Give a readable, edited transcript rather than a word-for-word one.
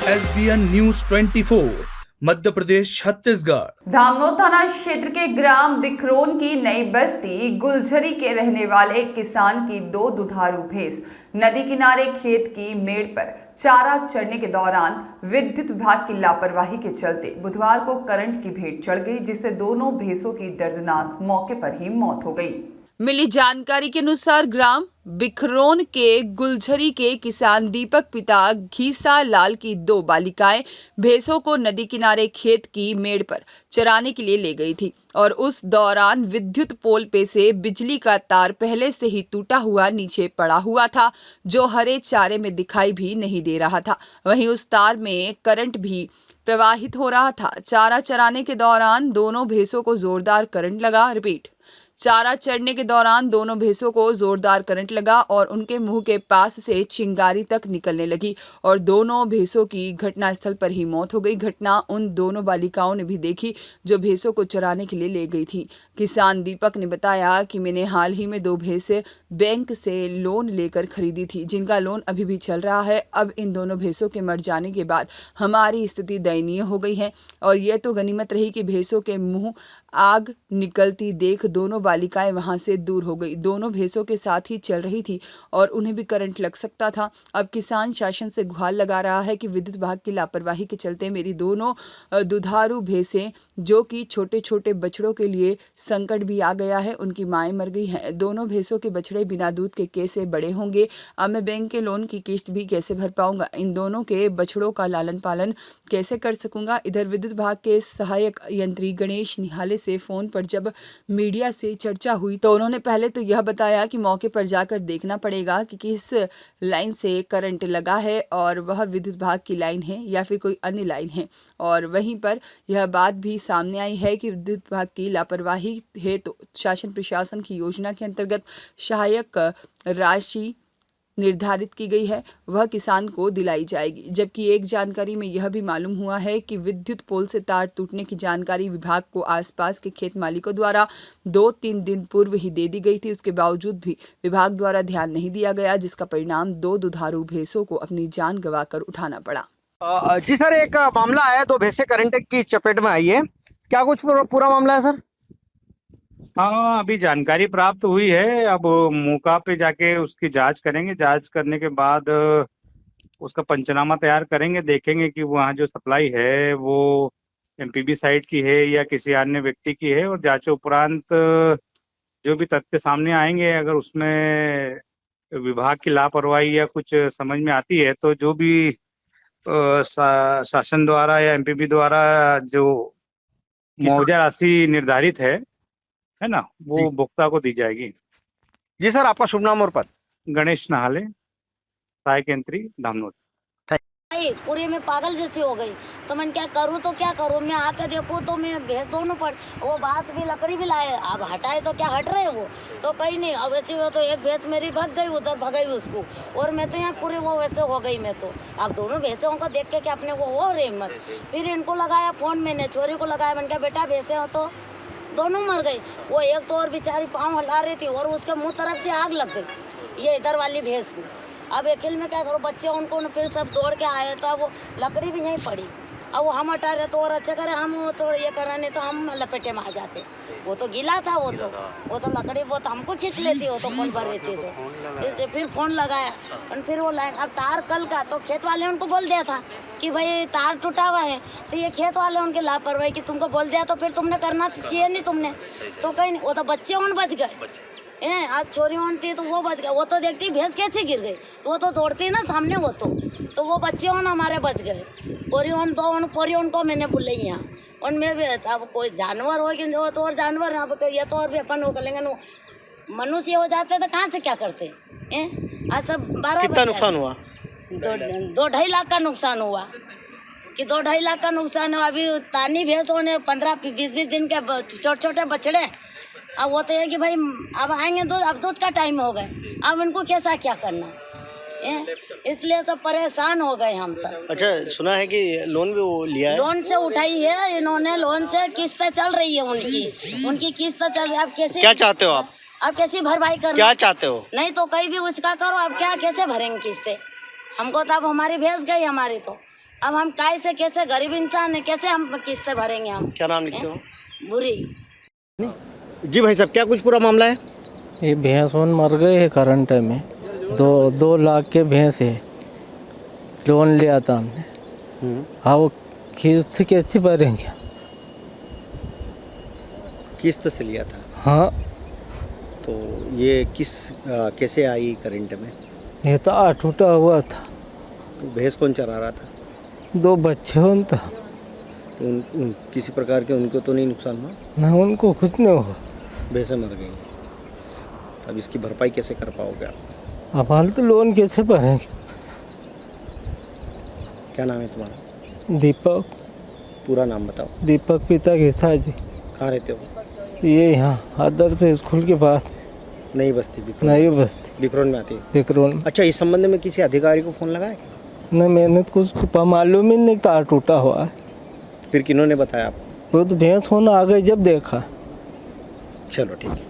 SBN news 24 Madhya Pradesh Chhattisgarh. Dhamnod थाना क्षेत्र के ग्राम बिखरोन की नई बस्ती गुलझरी के रहने वाले किसान की 2 दुधारू भैंस नदी किनारे खेत की मेड़ पर चारा चरने के दौरान विद्युत विभाग की लापरवाही के चलते बुधवार को करंट की भेंट चढ़ गई, जिससे दोनों भैंसों की दर्दनाक मौके पर ही मौत हो गई। मिली जानकारी के अनुसार ग्राम बिखरोन के गुलझरी के किसान दीपक पिता घीसा लाल की 2 बालिकाएं भैंसों को नदी किनारे खेत की मेड़ पर चराने के लिए ले गई थी और उस दौरान विद्युत पोल पे से बिजली का तार पहले से ही टूटा हुआ नीचे पड़ा हुआ था, जो हरे चारे में दिखाई भी नहीं दे रहा था। वहीं उस तार में करंट भी प्रवाहित हो रहा था। चारा चराने के दौरान दोनों भैंसों को जोरदार करंट लगा। चारा चढ़ने के दौरान दोनों भैंसों को जोरदार करंट लगा और उनके मुंह के पास से चिंगारी तक निकलने लगी और दोनों भैंसों की घटनास्थल पर ही मौत हो गई। घटना उन दोनों बालिकाओं ने भी देखी जो भैंसों को चराने के लिए ले गई थी। किसान दीपक ने बताया कि मैंने हाल ही में 2 भैंसें बैंक से लोन लेकर खरीदी थी, जिनका लोन अभी भी चल रहा है। अब इन दोनों भैंसों के मर जाने के बाद हमारी स्थिति दयनीय हो गई है और यह तो गनीमत रही कि भैंसों के मुंह आग निकलती देख दोनों बालिकाएं वहां से दूर हो गई। दोनों भैंसों के साथ ही चल रही थी और उन्हें भी करंट लग सकता था। अब किसान शासन से गुहार लगा रहा है कि विद्युत विभाग की लापरवाही के चलते मेरी दोनों दुधारू भैंसें, जो कि छोटे छोटे बछड़ों के लिए संकट भी आ गया है, उनकी माएँ मर गई हैं। दोनों भैंसों के बछड़े बिना दूध के कैसे बड़े होंगे? अब मैं बैंक के लोन की किस्त भी कैसे भर पाऊंगा? इन दोनों के बछड़ों का लालन पालन कैसे कर सकूंगा? इधर विद्युत विभाग के सहायक यंत्री गणेश निहाले से फोन पर जब मीडिया से चर्चा हुई तो उन्होंने पहले तो यह बताया कि मौके पर जाकर देखना पड़ेगा कि किस लाइन से करंट लगा है और वह विद्युत विभाग की लाइन है या फिर कोई अन्य लाइन है। और वहीं पर यह बात भी सामने आई है कि विद्युत विभाग की लापरवाही है तो शासन प्रशासन की योजना के अंतर्गत सहायक राशि निर्धारित की गई है, वह किसान को दिलाई जाएगी। जबकि एक जानकारी में यह भी मालूम हुआ है कि विद्युत पोल से तार टूटने की जानकारी विभाग को आसपास के खेत मालिकों द्वारा 2-3 दिन पूर्व ही दे दी गई थी। उसके बावजूद भी विभाग द्वारा ध्यान नहीं दिया गया, जिसका परिणाम 2 दुधारू भैंसों को अपनी जान गंवाकर उठाना पड़ा। जी सर, एक मामला आया, 2 भैंसें करंट की चपेट में आई है, क्या कुछ पूरा मामला है सर? हाँ, अभी जानकारी प्राप्त हुई है। अब मौका पे जाके उसकी जांच करेंगे। जांच करने के बाद उसका पंचनामा तैयार करेंगे, देखेंगे कि वहाँ जो सप्लाई है वो एमपीबी साइट की है या किसी अन्य व्यक्ति की है। और जांच उपरांत जो भी तथ्य सामने आएंगे, अगर उसमें विभाग की लापरवाही या कुछ समझ में आती है तो जो भी शासन द्वारा या एमपीबी द्वारा जो मुआवजा राशि निर्धारित है ना, वो भुगता को दी जाएगी। जी सर, आपका शुभ नाम और पद? गणेश नहाले, सहायक यंत्री, धामनोद। पूरे में पागल जैसी हो गई तो मैं क्या करूँ तो क्या करूँ। मैं आके देखूँ तो मैं भैंस दोनों पर वो बांस भी लकड़ी भी लाए, अब हटाए तो क्या हट रहे वो तो कहीं नहीं। अब ऐसे वो तो एक भैंस मेरी भाग गई, उधर भगाई उसको, और मैं तो यहाँ पूरे वो वैसे हो गई। मैं तो अब दोनों भैंसों को देख के क्या अपने को हो रही हिम्मत। फिर इनको लगाया फ़ोन, मैंने छोरी को लगाया, मैंने कहा बेटा भैंसे हो तो दोनों मर गई। वो एक तो और बेचारी पाँव हिला रही थी और उसके मुँह तरफ से आग लग गई, ये इधर वाली भैंस को। अब अकेले में क्या करो, बच्चे उनको फिर सब दौड़ के आए तो वो लकड़ी भी यहीं पड़ी। अब वो हम हटा रहे तो और अच्छे करे, हम तो ये कराने तो हम लपेटे में आ जाते। वो तो गीला था, वो तो लकड़ी वो तो हमको खींच लेती, वो तो फोन पर रहती तो इसलिए फिर फ़ोन लगाया और फिर वो लाइन। अब तार कल का तो खेत वाले उनको बोल दिया था कि भाई तार टूटा हुआ है, तो ये खेत वाले उनके लापरवाही कि तुमको बोल दिया तो फिर तुमने करना चाहिए नहीं तुमने तो कहीं नहीं। वो तो बच्चे उन बच गए, आज छोरी थी तो वो बच गए। वो तो देखती भैंस कैसे गिर गई तो वो तो दौड़ती ना सामने, वो तो वो बच्चे हमारे बच गए। पोरी उनको मैंने बोले यहाँ उनमें भी रहता। अब कोई जानवर हो कि जो तो और जानवर, अब ये तो और भी अपन वो कर लेंगे। मनुष्य हो जाते तो कहाँ से क्या करते हैं। आज सब 12 कितना नुकसान हुआ? 2-2.5 लाख का नुकसान हुआ कि 2-2.5 लाख का नुकसान हुआ। अभी तानी भैंसों ने 15-20 दिन के छोटे छोटे बछड़े। अब वो तो है कि भाई अब आएंगे दूध, अब दूध का टाइम हो गए, अब इनको कैसा क्या करना इसलिए सब परेशान हो गए हम सब। अच्छा, सुना है कि लोन भी वो लिया है? लोन से उठाई है इन्होंने, लोन से किस्त चल रही है उनकी किस्त चल रही है। अब कैसे, क्या चाहते हो आप? अब कैसी भरपाई करना, क्या चाहते हो? नहीं तो कहीं भी उसका करो, अब क्या कैसे भरेंगे किस्तें। हमको तो अब हमारी भैंस गई हमारी तो अब हम कैसे गरीब इंसान है, कैसे हम किस्तें भरेंगे हम। क्या नाम लिखते हो? बुरी। जी भाई साहब, क्या कुछ पूरा मामला है? ये भैंस वन मर गए है करंट में। 2 लाख के भैंस है, लोन लिया था हमने। हाँ, वो किस्त कैसे भरेंगे? किस्त से लिया था। हाँ, तो ये कैसे आई करंट में? ये तो टूटा हुआ था। तो भैंस कौन चरा रहा था? 2 बच्चे उनका। तो किसी प्रकार के उनको तो नहीं नुकसान हुआ? ना, उनको कुछ नहीं हुआ। भैंसें मर गई। अब इसकी भरपाई कैसे कर पाओगे आप? अब हाल तो लोन कैसे भरेंगे? क्या नाम है तुम्हारा? दीपक। पूरा नाम बताओ। दीपक पिता घिसा जी। कहाँ रहते हो? ये यहाँ आदर्श स्कूल के पास नई बस्ती बिखरोन। नई बस्ती बिखरोन में आती है। विक्रोन। अच्छा, इस संबंध में किसी अधिकारी को फोन लगाया? न, मैंने तो कुछ मालूम ही नहीं, तार टूटा हुआ है। फिर किन्होंने बताया आपको? वो तो भैंस होना आ गई जब देखा। चलो ठीक है।